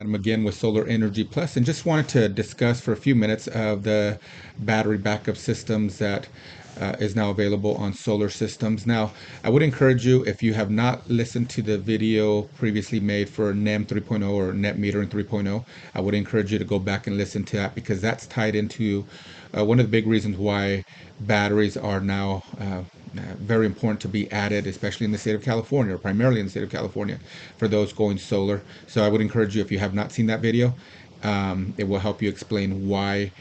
I'm again with Solar Energy Plus, and just wanted to discuss for a few minutes of the battery backup systems that is now available on solar systems. Now, I would encourage you, if you have not listened to the video previously made for NEM 3.0 or Net Metering 3.0, I would encourage you to go back and listen to that because that's tied into one of the big reasons why batteries are now very important to be added, especially in the state of California, or primarily in the state of California, for those going solar. So I would encourage you, if you have not seen that video, it will help you explain why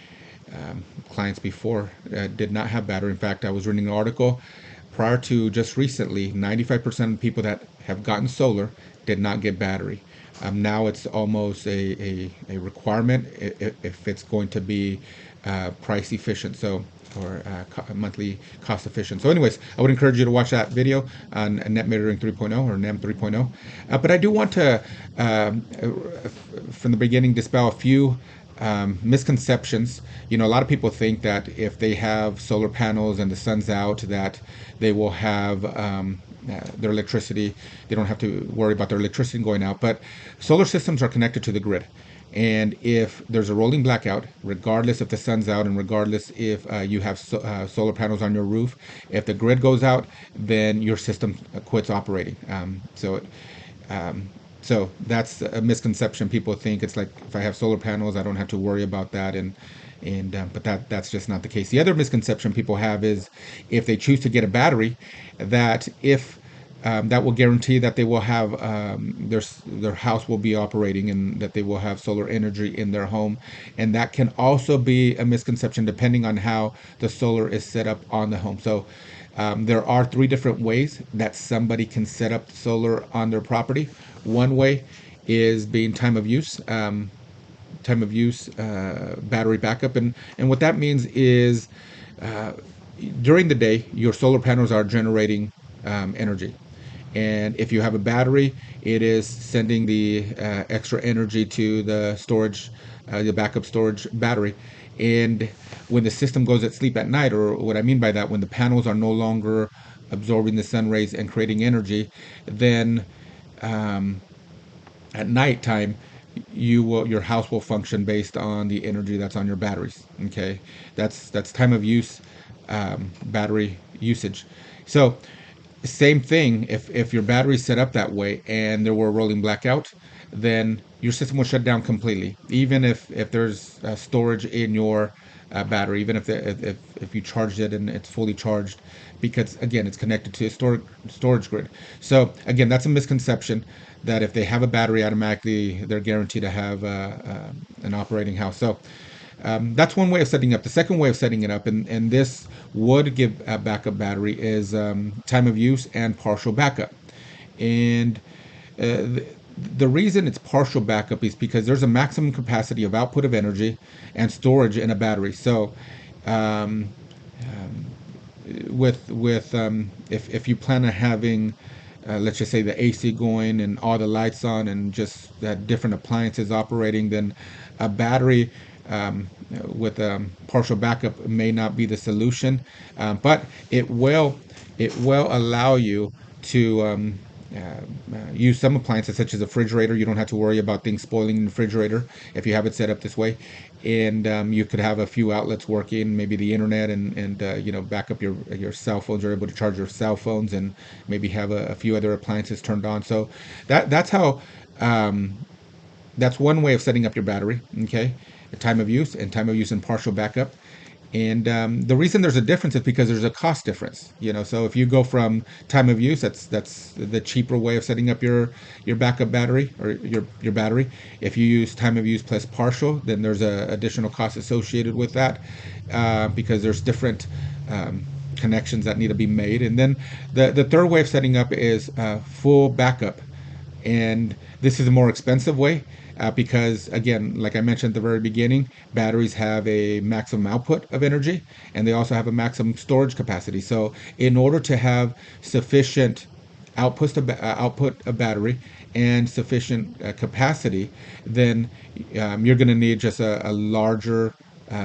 clients before did not have battery. In fact, I was reading an article prior to just recently, 95% of people that have gotten solar did not get battery. Now it's almost a requirement if it's going to be price efficient. So or monthly cost efficient. So anyways, I would encourage you to watch that video on Net Metering 3.0 or NEM 3.0. But I do want to, from the beginning, dispel a few misconceptions. You know, a lot of people think that if they have solar panels and the sun's out, that they will have their electricity. They don't have to worry about their electricity going out. But solar systems are connected to the grid. And if there's a rolling blackout, regardless if the sun's out and regardless if you have solar panels on your roof, if the grid goes out, then your system quits operating. So that's a misconception. People think it's like if I have solar panels, I don't have to worry about that, but that's just not the case. The other misconception people have is if they choose to get a battery, that if that will guarantee that they will have their house will be operating and that they will have solar energy in their home, and that can also be a misconception depending on how the solar is set up on the home. So there are three different ways that somebody can set up solar on their property. One way is being battery backup, and what that means is during the day your solar panels are generating energy, and if you have a battery, it is sending the extra energy to the storage, the backup storage battery. And when the system goes at sleep at night, or what I mean by that, when the panels are no longer absorbing the sun rays and creating energy, then at nighttime your house will function based on the energy that's on your batteries. Okay, that's time of use, battery usage. So same thing, if your battery is set up that way and there were a rolling blackout, then your system will shut down completely, even if there's storage in your battery, even if you charged it and it's fully charged, because again it's connected to a storage grid. So again, that's a misconception that if they have a battery, automatically they're guaranteed to have an operating house. So that's one way of setting up. The second way of setting it up, and this would give a backup battery, is time of use and partial backup. And the reason it's partial backup is because there's a maximum capacity of output of energy and storage in a battery. So if you plan on having let's just say the AC going and all the lights on and just different appliances operating, then a battery with partial backup may not be the solution, but it will allow you to use some appliances such as a refrigerator. You don't have to worry about things spoiling in the refrigerator if you have it set up this way, and you could have a few outlets working, maybe the internet, and back up your cell phones. You're able to charge your cell phones and maybe have a few other appliances turned on. So that's how that's one way of setting up your battery. Okay, time of use and partial backup. And the reason there's a difference is because there's a cost difference. So if you go from time of use, that's the cheaper way of setting up your backup battery, or your battery. If you use time of use plus partial, then there's a additional cost associated with that, because there's different connections that need to be made. And then the third way of setting up is full backup, and this is a more expensive way, because again, like I mentioned at the very beginning, batteries have a maximum output of energy and they also have a maximum storage capacity. So in order to have sufficient output of battery and sufficient capacity, then you're going to need just a larger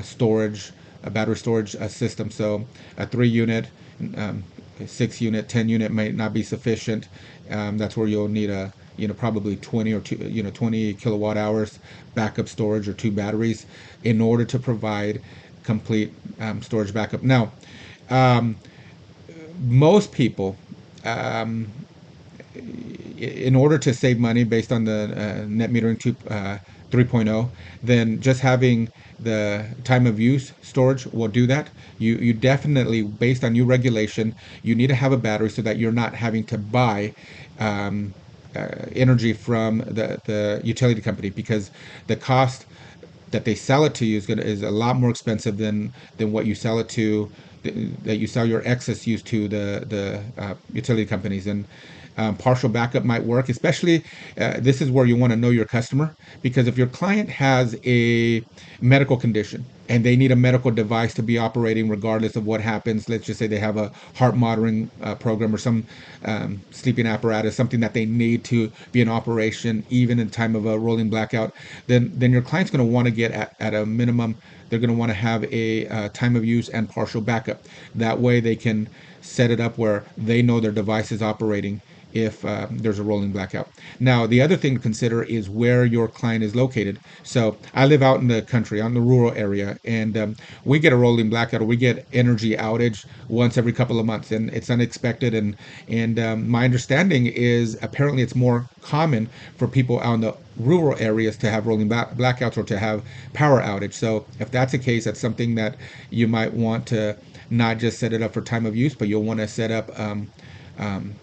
storage a battery storage system. So a 3 unit, um, 6 unit, 10 unit might not be sufficient. That's where you'll need a probably 20 or 20 kilowatt hours backup storage or two batteries in order to provide complete storage backup. Now, um, most people, um, in order to save money based on the net metering 3.0, then just having the time of use storage will do that. You definitely, based on new regulation, you need to have a battery so that you're not having to buy energy from the utility company, because the cost that they sell it to you is a lot more expensive than what you sell it to, that you sell your excess use to the utility companies. And partial backup might work, especially this is where you want to know your customer, because if your client has a medical condition and they need a medical device to be operating regardless of what happens, let's just say they have a heart monitoring program or some sleeping apparatus, something that they need to be in operation even in time of a rolling blackout, then your client's going to want to get at a minimum, they're going to want to have a time of use and partial backup. That way they can set it up where they know their device is operating if there's a rolling blackout. Now, the other thing to consider is where your client is located. So I live out in the country, on the rural area, and we get a rolling blackout, or we get energy outage once every couple of months, and it's unexpected. And my understanding is apparently it's more common for people out in the rural areas to have rolling blackouts or to have power outage. So if that's the case, that's something that you might want to not just set it up for time of use, but you'll want to set up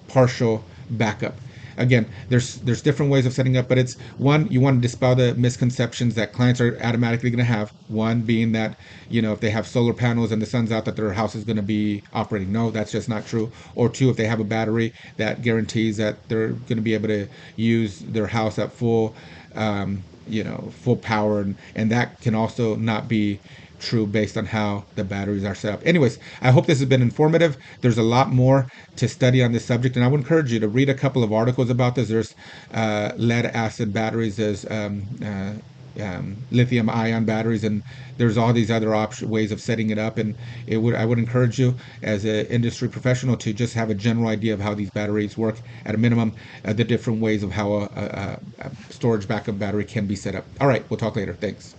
partial backup. Again, there's different ways of setting up, but it's one, you want to dispel the misconceptions that clients are automatically going to have. One being that, if they have solar panels and the sun's out, that their house is going to be operating. No, that's just not true. Or two, if they have a battery that guarantees that they're going to be able to use their house at full, full power, and that can also not be true based on how the batteries are set up. Anyways, I hope this has been informative. There's a lot more to study on this subject, and I would encourage you to read a couple of articles about this. There's lead acid batteries, there's lithium ion batteries, and there's all these other ways of setting it up. And I would encourage you as an industry professional to just have a general idea of how these batteries work at a minimum, the different ways of how a storage backup battery can be set up. All right, we'll talk later. Thanks.